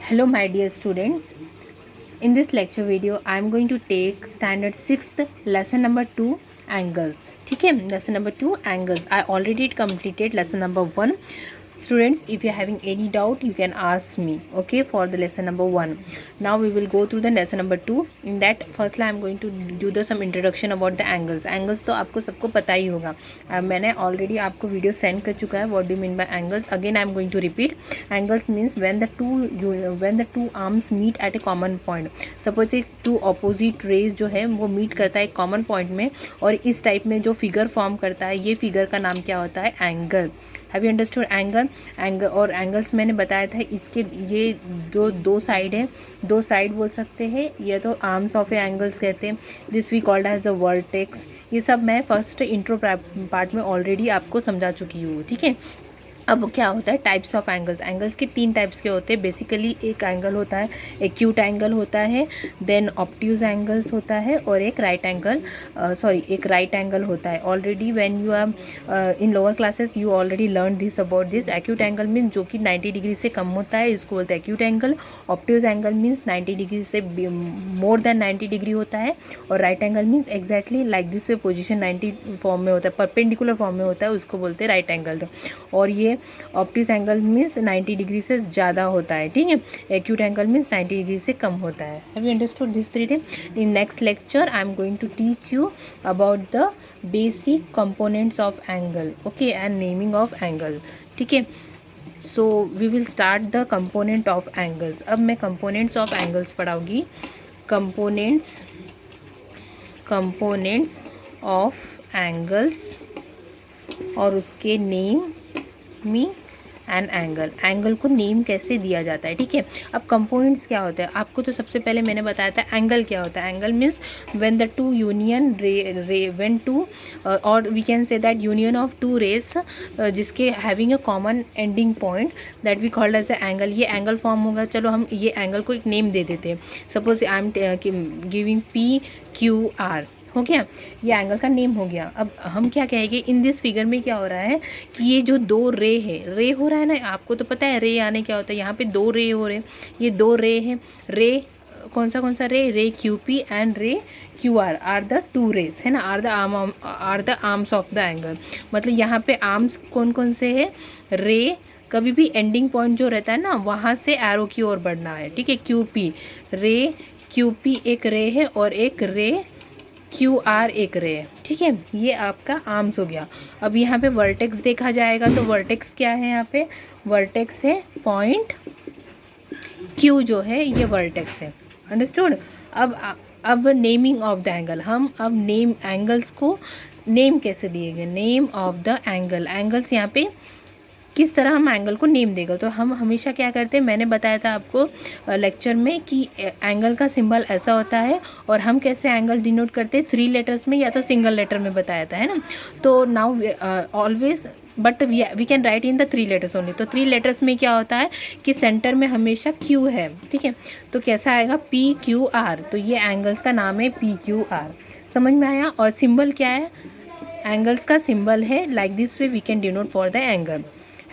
Hello my dear students. In this lecture video I am going to take standard 6th lesson number 2 angles. ठीक है, lesson number 2 angles. I already completed lesson number 1. Students, if you are having any doubt you can ask me, okay, for the lesson number 1. Now we will go through the lesson number 2. In that firstly I am going to do the some introduction about the angles. Angles तो आपको सबको पता ही होगा. मैंने already आपको video send कर चुका है. What do you mean by angles? Again I am going to repeat. Angles means when the two arms meet at a common point. Suppose एक two opposite rays जो है वो मीट करता है एक कॉमन पॉइंट में, और इस टाइप में जो फिगर फॉर्म करता है, ये फिगर का नाम क्या होता है? Angle. Have you understood? Angle और एंगल्स मैंने बताया था, इसके ये दो साइड है, दो साइड बोल सकते हैं, ये तो आर्म्स ऑफ ए एंगल्स कहते हैं. This we called as a vertex. ये सब मैं फर्स्ट इंट्रो पार्ट में ऑलरेडी आपको समझा चुकी हूँ. ठीक है, अब क्या होता है टाइप्स ऑफ एंगल्स. एंगल्स के 3 टाइप्स के होते हैं बेसिकली. एक एंगल होता है एक्यूट एंगल होता है, देन ऑब्ट्यूज एंगल्स होता है, और एक राइट एंगल होता है. Already when you are in lower classes you already learn this about this. Acute angle means जो कि 90 डिग्री से कम होता है, इसको बोलते हैं acute angle. Obtuse angle means 90 degree से मोर देन 90 डिग्री होता है, और right angle means exactly like this way position 90 form में होता है, परपेंडिकुलर फॉर्म में होता है, उसको बोलते हैं राइट एंगल. और ये ऑप्टिक एंगल मीन्स 90 डिग्री से ज़्यादा होता है. ठीक है, एक्यूट एंगल मीन्स 90 डिग्री से कम होता है. Have you understood this 3 thing? In next lecture I am going to teach you about the basic components of angle, okay, and naming of angle. ठीक है, so we will start the component of angles. अब मैं components of angles पढ़ाऊँगी. Components of angles और उसके name me and angle को name कैसे दिया जाता है. ठीक है, अब कंपोनेंट्स क्या होता है आपको तो सबसे पहले मैंने बताया था एंगल क्या होता है. Angle means when the two union when two और we can say that union of two rays जिसके having a common ending point that we called as a angle. ये एंगल फॉर्म होगा. चलो हम ये एंगल को एक नेम दे देते हैं. Suppose I am giving PQR. हो गया, ये एंगल का नेम हो गया. अब हम क्या कहेंगे, इन दिस फिगर में क्या हो रहा है कि ये जो दो रे है, रे हो रहा है ना, आपको तो पता है रे आने क्या होता है. यहाँ पे 2 रे हो रहे हैं, ये 2 रे हैं. रे कौन सा ray QP and ray QR are the 2 rays है ना, are the arms of the angle. मतलब यहाँ पे आर्म्स कौन कौन से है? रे. कभी भी एंडिंग पॉइंट जो रहता है ना, वहाँ से एरो की ओर बढ़ना है. ठीक है, QP रे, QP एक रे है, और एक रे QR एक रे है. ठीक है, ये आपका आर्म्स हो गया. अब यहाँ पे वर्टेक्स देखा जाएगा तो वर्टेक्स क्या है? यहाँ पे वर्टेक्स है पॉइंट Q जो है, ये वर्टेक्स है. अंडरस्टूड? अब नेमिंग ऑफ द एंगल. हम अब नेम एंगल्स को नेम कैसे दिएंगे? Name of the angle. Angles यहाँ पे किस तरह हम एंगल को नेम देगा, तो हम हमेशा क्या करते हैं, मैंने बताया था आपको लेक्चर में कि एंगल का सिंबल ऐसा होता है, और हम कैसे एंगल डिनोट करते हैं 3 लेटर्स में या तो सिंगल लेटर में बताया था, है ना. तो now always but we can write in the 3 letters only. तो 3 लेटर्स में क्या होता है कि सेंटर में हमेशा Q है. ठीक है, तो कैसा आएगा? PQR. तो ये एंगल्स का नाम है PQR. समझ में आया? और सिंबल क्या है? एंगल्स का सिंबल है like this way we can denote for the angle.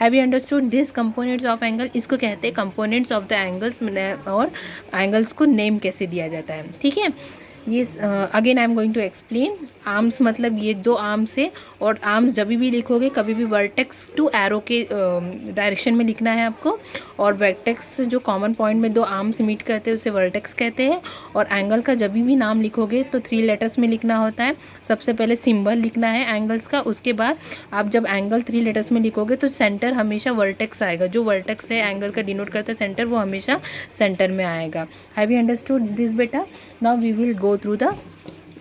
Have you understood this components of angle? इसको कहते हैं कंपोनेंट्स ऑफ द एंगल्स, और एंगल्स को नेम कैसे दिया जाता है. ठीक है, ये again I am going to explain. Arms मतलब ये 2 आर्म्स है, और आर्म्स जब भी लिखोगे कभी भी वर्टेक्स टू एरो के डायरेक्शन में लिखना है आपको. और वर्टेक्स जो कॉमन पॉइंट में 2 आर्म्स मीट करते हैं उसे वर्टेक्स कहते हैं. और एंगल का जब भी नाम लिखोगे तो 3 लेटर्स में लिखना होता है. सबसे पहले सिंबल लिखना है एंगल्स का, उसके बाद आप जब एंगल 3 लेटर्स में लिखोगे तो सेंटर हमेशा वर्टेक्स आएगा. जो वर्टेक्स है एंगल का डिनोट करता है सेंटर, वो हमेशा सेंटर में आएगा. हैव यू अंडरस्टूड दिस बेटा? Now we will go through the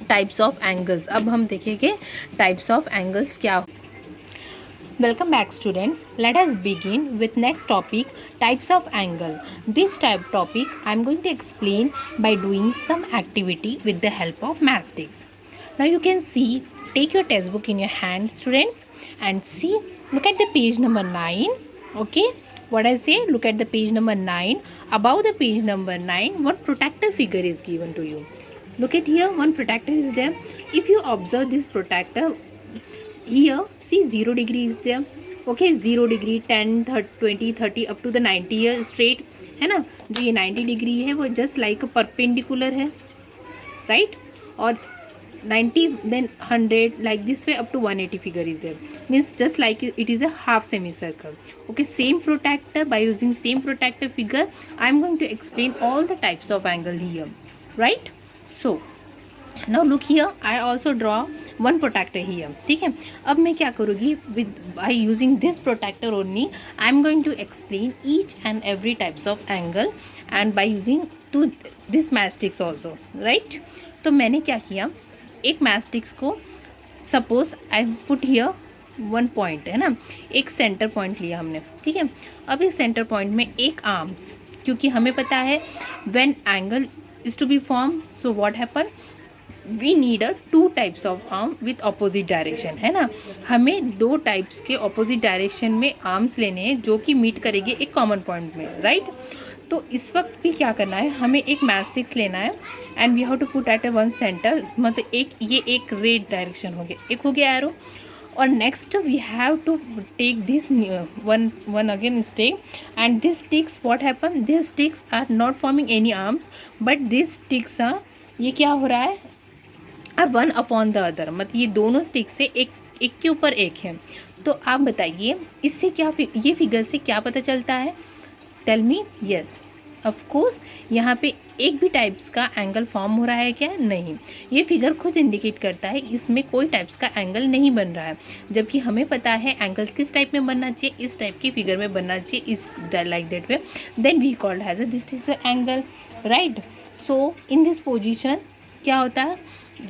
types of angles. अब हम देखेंगे टाइप्स ऑफ एंगल्स क्या. Welcome back students. Let us begin with next topic, types of angle. This type topic I am going to explain by doing some activity with the help of matchsticks. Now you can see, take your textbook in your hand students and see, look at the page number 9. Okay, what I say, look at the page number 9. Above the page number 9, one protector figure is given to you. Look at here, one protector is there. If you observe this protector here, see 0 degree is there. Okay, 0 degree, 10, 30, 20, 30 up to the 90 here straight. है ना। जो ये 90 degree है वो just like perpendicular है, right. और 90 then 100 like this way up to 180 figure is there, means just like it is a half semicircle. Okay, same protractor, by using same protractor figure I am going to explain all the types of angle here, right. So now look here, I also draw one protractor here, ठीक है। अब मैं क्या करूँगी, with by using this protractor only I am going to explain each and every types of angle and by using to this matchsticks also, right। तो मैंने क्या किया, एक मैचस्टिक्स को suppose I put here one point, है ना, एक centre point लिया हमने, ठीक है। अब इस सेंटर पॉइंट में एक आर्म्स, क्योंकि हमें पता है when angle is to be form, so what happen, we need a two types of arm with opposite direction, है ना। हमें दो टाइप्स के अपोजिट डायरेक्शन में आर्म्स लेने हैं जो कि मीट करेंगे एक कॉमन पॉइंट में, राइट। तो इस वक्त भी क्या करना है, हमें एक मैचस्टिक्स लेना है and we have to put at a one centre, मतलब एक ये एक रेड डायरेक्शन हो गया, एक हो गया एरो। और next we have to take this one again stick and this sticks what happen, this sticks are not forming any arms but this sticks are, ये क्या हो रहा है, अब वन अपॉन द अदर, मतलब ये दोनों स्टिक से एक एक के ऊपर एक है। तो आप बताइए इससे क्या, ये फिगर से क्या पता चलता है, tell me. Yes of course यहाँ पे एक भी टाइप्स का एंगल फॉर्म हो रहा है क्या, नहीं। ये फिगर खुद इंडिकेट करता है इसमें कोई टाइप्स का एंगल नहीं बन रहा है, जबकि हमें पता है एंगल्स किस टाइप में बनना चाहिए, इस टाइप की फिगर में बनना चाहिए, इस like that way, then we called has this is angle, right. So in this position क्या होता है,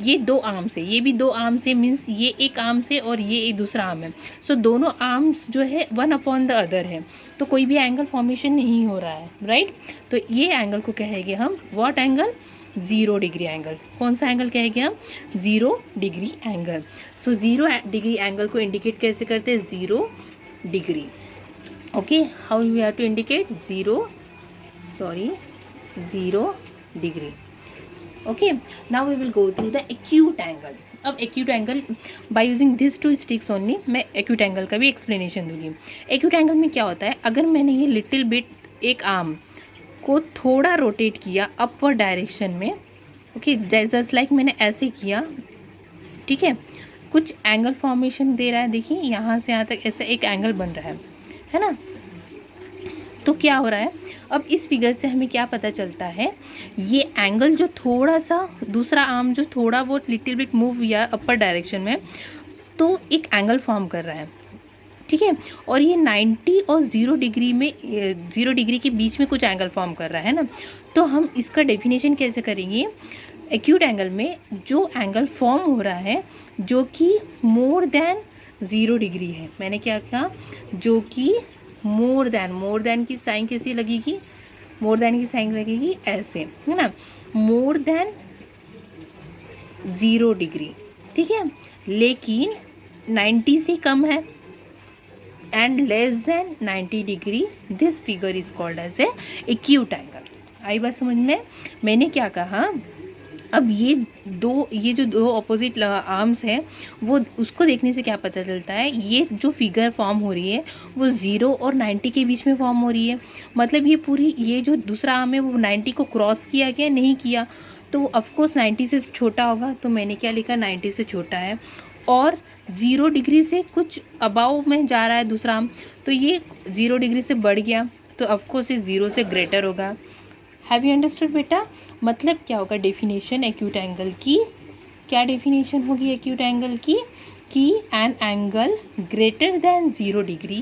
ये दो आर्म्स है, ये भी दो आर्म्स है, मीन्स ये एक आर्म्स है और ये एक दूसरा आर्म है। सो दोनों आर्म्स जो है वन अपॉन द अदर है, तो कोई भी एंगल फॉर्मेशन नहीं हो रहा है, राइट। तो ये एंगल को कहेंगे हम व्हाट एंगल, 0 डिग्री एंगल। कौन सा एंगल कहेंगे हम, 0 डिग्री एंगल। सो 0 डिग्री एंगल को इंडिकेट कैसे करते हैं, 0 degree. Okay, how we have to indicate, 0 degree. Okay, now we will go through the acute angle. अब acute angle by using these two sticks only मैं acute angle का भी explanation दूंगी। acute angle में क्या होता है, अगर मैंने ये little bit एक आर्म को थोड़ा रोटेट किया upward डायरेक्शन में, ओके, जस्ट लाइक मैंने ऐसे किया, ठीक है, कुछ एंगल फॉर्मेशन दे रहा है, देखिए यहाँ से यहाँ तक ऐसा एक एंगल बन रहा है ना। तो क्या हो रहा है, अब इस फिगर से हमें क्या पता चलता है, ये एंगल जो थोड़ा सा दूसरा आर्म जो थोड़ा बहुत लिटिल बिट मूव या अपर डायरेक्शन में, तो एक एंगल फॉर्म कर रहा है, ठीक है। और ये 90 और 0 डिग्री में, 0 डिग्री के बीच में कुछ एंगल फॉर्म कर रहा है ना। तो हम इसका डेफिनेशन कैसे करेंगे, एक्यूट एंगल में जो एंगल फॉर्म हो रहा है जो कि मोर देन 0 डिग्री है, मैंने क्या कहा, जो कि मोर देन की साइन कैसी लगेगी, मोर देन की साइन लगेगी ऐसे, है ना, मोर देन 0 डिग्री, ठीक है, लेकिन 90 से कम है and less than 90 degree, this figure is called as a acute angle. आई बात समझ में, मैंने क्या कहा, अब ये जो दो अपोजिट आर्म्स हैं वो, उसको देखने से क्या पता चलता है, ये जो फिगर फॉर्म हो रही है वो 0 और 90 के बीच में फॉर्म हो रही है, मतलब ये पूरी, ये जो दूसरा आर्म है वो 90 को क्रॉस किया क्या, नहीं किया, तो ऑफकोर्स 90 से छोटा होगा, तो मैंने क्या लिखा, 90 से छोटा है। और 0 डिग्री से कुछ अबाव में जा रहा है दूसरा आर्म, तो ये 0 डिग्री से बढ़ गया, तो ऑफकोर्स ये 0 से ग्रेटर होगा। हैव यू अंडरस्टूड बेटा, मतलब क्या होगा डेफिनेशन एक्यूट एंगल की, क्या डेफिनेशन होगी एक्यूट एंगल की, कि an angle greater than 0 degree,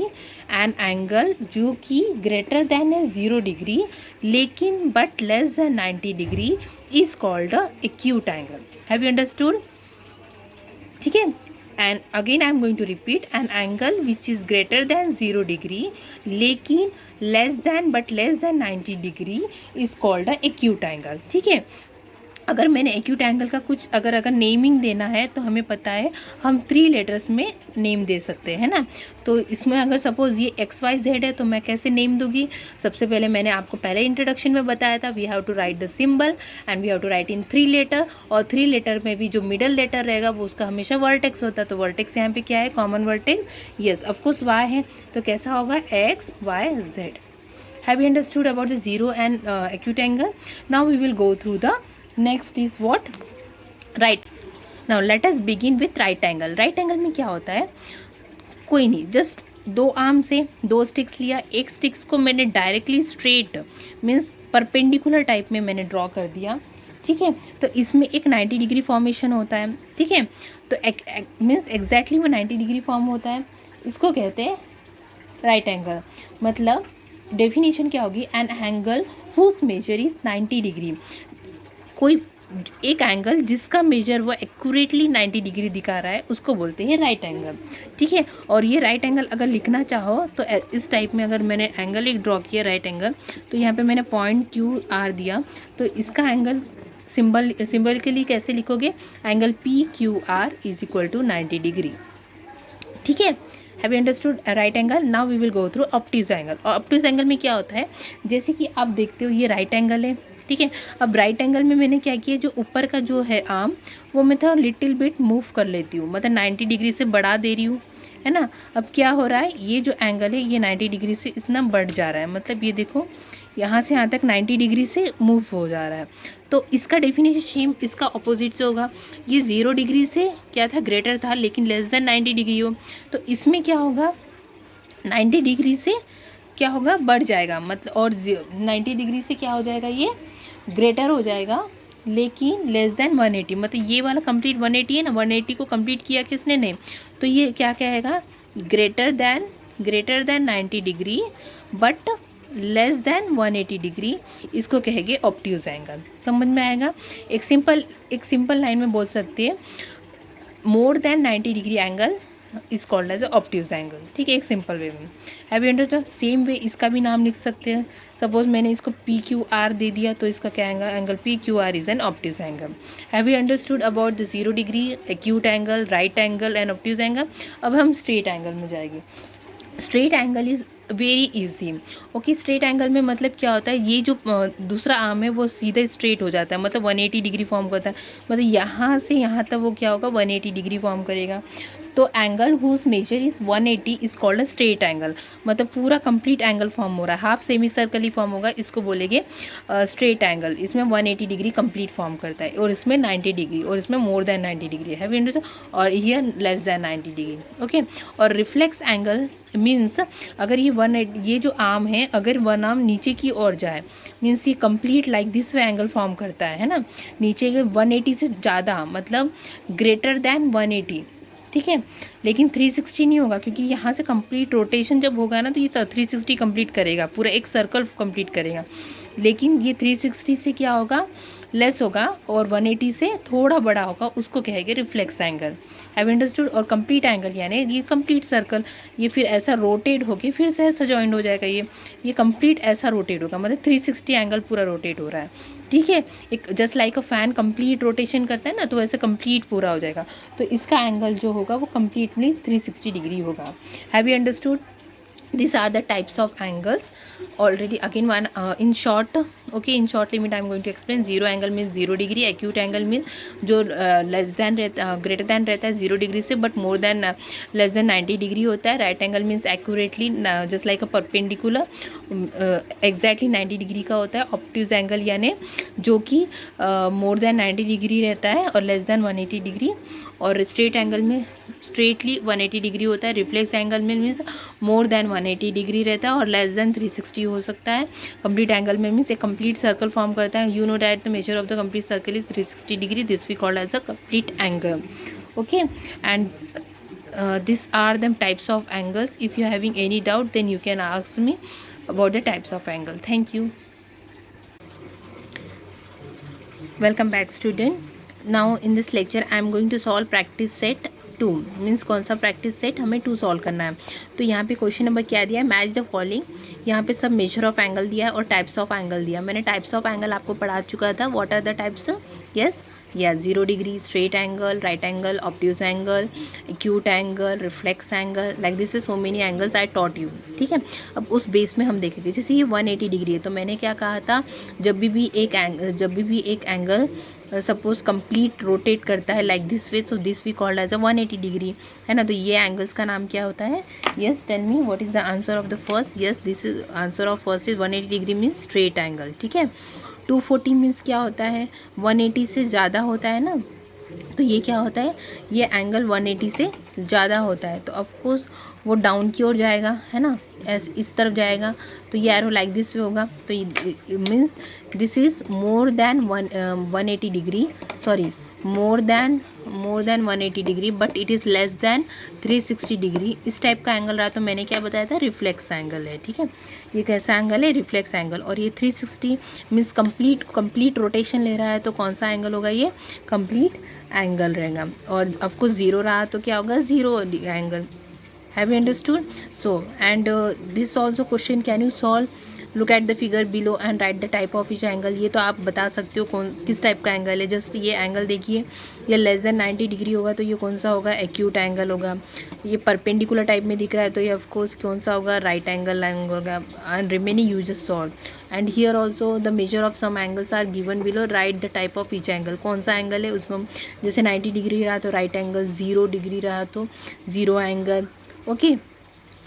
an angle जो कि ग्रेटर देन है 0 डिग्री लेकिन but less than 90 degree is called a acute angle. Have you understood, ठीक है। And again I am going to repeat, an angle which is greater than 0 degree लेकिन less than but less than 90 degree is called a acute angle, ठीक है। अगर मैंने acute angle का कुछ अगर नेमिंग देना है तो हमें पता है हम 3 लेटर्स में नेम दे सकते हैं ना। तो इसमें अगर सपोज ये XYZ है तो मैं कैसे नेम दूंगी, सबसे पहले मैंने आपको पहले इंट्रोडक्शन में बताया था, we have to write the symbol and we have to write in 3 letter, और 3 लेटर में भी जो मिडल लेटर रहेगा वो उसका हमेशा वर्टेक्स होता है, तो वर्टेक्स यहाँ पे क्या है, common vertex, yes of course Y है, तो कैसा होगा XYZ, Have you understood about the zero and acute angle? Now we will go through the next is what? Right. Now let us begin with right angle. Right angle में क्या होता है? कोई नहीं, जस्ट दो आर्म से दो sticks लिया, एक स्टिक्स को मैंने directly straight means perpendicular type में मैंने ड्रॉ कर दिया, ठीक है। तो इसमें एक 90 डिग्री फॉर्मेशन होता है, ठीक है। तो मीन्स एग्जैक्टली वो 90 डिग्री फॉर्म होता है, इसको कहते हैं राइट एंगल। मतलब डेफिनेशन क्या होगी? An angle whose measure is 90 degree. कोई एक एंगल जिसका मेजर वो एक्यूरेटली 90 डिग्री दिखा रहा है उसको बोलते हैं राइट एंगल, ठीक है। और ये राइट एंगल अगर लिखना चाहो तो इस टाइप में, अगर मैंने एंगल एक ड्रॉ किया राइट एंगल, तो यहाँ पे मैंने पॉइंट क्यू आर दिया, तो इसका एंगल सिंबल के लिए कैसे लिखोगे? Angle P Q R is equal to 90 degree, ठीक है। Have you understood right angle? Now we will go through obtuse angle. और ऑब्ट्यूज एंगल में क्या होता है? जैसे कि आप देखते हो ये राइट एंगल है, ठीक है। अब राइट एंगल में मैंने क्या किया, जो ऊपर का जो है आर्म वो मैं थोड़ा लिटिल बिट मूव कर लेती हूँ, मतलब 90 डिग्री से बढ़ा दे रही हूँ, है ना। अब क्या हो रहा है, ये जो एंगल है ये 90 डिग्री से इतना बढ़ जा रहा है, मतलब ये देखो यहाँ से यहाँ तक 90 डिग्री से मूव हो जा रहा है। तो इसका डेफिनेशन सेम इसका अपोजिट से होगा। ये 0 डिग्री से क्या था, ग्रेटर था, लेकिन लेस देन 90 डिग्री हो, तो इसमें क्या होगा, 90 डिग्री से क्या होगा, बढ़ जाएगा, मतलब और 90 डिग्री से क्या हो जाएगा, ये ग्रेटर हो जाएगा, लेकिन लेस देन 180, मतलब ये वाला कंप्लीट 180 है ना, 180 को कंप्लीट किया किसने? नहीं। तो ये क्या कहेगा, greater than 90 degree but less then 180 degree, इसको कहेंगे ऑब्ट्यूज एंगल। समझ में आएगा? एक सिंपल लाइन में बोल सकते हैं, more than 90 degree angle is called as obtuse angle, ठीक है, एक सिंपल वे में। Have you understood? Same way इसका भी नाम लिख सकते हैं। सपोज मैंने इसको पी क्यू आर दे दिया, तो इसका क्या angle? Angle P Q R is an obtuse angle. Have you understood about the 0 degree, acute angle, right angle and obtuse angle? अब हम स्ट्रेट एंगल में जाएंगे। Straight angle is very easy, okay. Straight angle में मतलब क्या होता है, ये जो दूसरा आर्म है वो सीधा स्ट्रेट हो जाता है, मतलब 180 डिग्री फॉर्म करता है, मतलब यहाँ से यहाँ तक वो क्या होगा, 180 डिग्री फॉर्म करेगा। तो angle whose measure is 180 is called a straight angle, मतलब पूरा कंप्लीट एंगल फॉर्म हो रहा है, हाफ सेमी सर्कल ही फॉर्म होगा, इसको बोलेंगे स्ट्रेट एंगल। इसमें 180 डिग्री कंप्लीट फॉर्म करता है, और इसमें 90 डिग्री, और इसमें मोर देन 90 डिग्री है, और ये लेस देन 90 डिग्री, ओके। और रिफ्लेक्स एंगल मीन्स अगर ये जो आर्म है, अगर वन आर्म नीचे की ओर जाए, मीन्स ये complete like this way angle form करता है ना, नीचे के 180 से ज़्यादा, मतलब ग्रेटर देन 180, ठीक है। लेकिन 360 नहीं होगा, क्योंकि यहाँ से कंप्लीट रोटेशन जब होगा ना, तो ये 360 कंप्लीट करेगा, पूरा एक सर्कल कंप्लीट करेगा। लेकिन ये 360 से क्या होगा, लेस होगा, और 180 से थोड़ा बड़ा होगा, उसको कहेंगे रिफ्लेक्स एंगल। Have understood? और कंप्लीट एंगल यानी ये कंप्लीट सर्कल, ये फिर ऐसा रोटेट होके फिर से ऐसा जॉइंट हो जाएगा, ये कंप्लीट ऐसा रोटेट होगा, मतलब 360 एंगल पूरा रोटेट हो रहा है, ठीक है। एक just like a fan complete rotation करता है ना, तो वैसे कंप्लीट पूरा हो जाएगा। तो इसका एंगल जो होगा वो कंप्लीटली 360 डिग्री होगा। Have you understood? These are the types of angles already. Again one in short, okay, in short limit I am going to explain. 0 angle means 0 degree, acute angle means जो less than greater than रहता है 0 degree से, but more than less than 90 degree होता है। right angle means accurately just like a perpendicular exactly 90 degree का होता है। obtuse angle यानी जो कि more than 90 डिग्री रहता है और less than 180 डिग्री। और स्ट्रेट एंगल में स्ट्रेटली 180 डिग्री होता है। रिफ्लेक्स एंगल में मीन्स मोर देन 180 डिग्री रहता है और लेस देन 360 हो सकता है। कंप्लीट एंगल में मीन्स एक कंप्लीट सर्कल फॉर्म करता है। You know that the measure of the complete circle is 360 degree, this we called as a complete angle, okay. And these are the types of angles. If you are having any doubt, then you can ask me about the types of angle. Thank you. Welcome back student. Now in this lecture I am going to solve practice set 2. Means कौन सा practice set हमें 2 solve करना है। तो यहाँ पे question number क्या दिया है, मैच द फॉलोइंग। यहाँ पे सब मेजर ऑफ एंगल दिया है और टाइप्स ऑफ एंगल दिया। मैंने टाइप्स ऑफ एंगल आपको पढ़ा चुका था। What are the types? Yes, या 0 degree, straight angle, right angle, obtuse angle, acute angle, reflex angle, like this way so many angles I taught you, ठीक है। अब उस बेस में हम देखेंगे। जैसे ये 180 डिग्री है, तो मैंने क्या कहा था, जब भी एक एंगल सपोज कंप्लीट रोटेट करता है like this way, so this we called as a 180 degree, है ना। तो ये एंगल्स का नाम क्या होता है? Yes, tell me what is the answer of the first? Yes, this is answer of first is 180 degree means straight angle, ठीक है। 240 मीन्स क्या होता है? 180 से ज़्यादा होता है ना, तो ये क्या होता है? ये एंगल 180 से ज़्यादा होता है, तो ऑफकोर्स वो डाउन की ओर जाएगा, है ना, इस तरफ जाएगा, तो ये एरो लाइक दिस वे होगा। तो ये means this is more than 180 degree, sorry more than 180 degree, but it is less than 360 degree. इस टाइप का एंगल रहा तो मैंने क्या बताया था? रिफ्लेक्स एंगल है, ठीक है। ये कैसा एंगल है? Reflex angle. और ये 360 मीन्स कंप्लीट रोटेशन ले रहा है, तो कौन सा एंगल होगा? ये कंप्लीट एंगल रहेगा। और ऑफकोर्स जीरो रहा तो क्या होगा? Zero angle. Have you understood? So and this also question can you solve? Look at the figure below and right the type of each angle. ये तो आप बता सकते हो कौन किस टाइप का एंगल है। जस्ट ये एंगल देखिए, ये लेस देन 90 डिग्री होगा, तो ये कौन सा होगा? एक्यूट एंगल होगा। ये परपेंडिकुलर टाइप में दिख रहा है, तो ये ऑफकोर्स कौन सा होगा? राइट एंगल होगा। And remaining you just solve. And here also the measure of some angles are given below, write the type of each angle. कौन सा एंगल है उसमें? जैसे 90 डिग्री रहा तो राइट एंगल, 0 डिग्री रहा तो 0 angle, okay.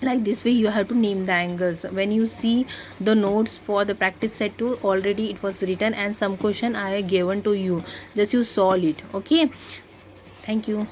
Like this way you have to name the angles. When you see the notes for the practice set 2, already it was written and some question I have given to you, just you solve it, okay. Thank you.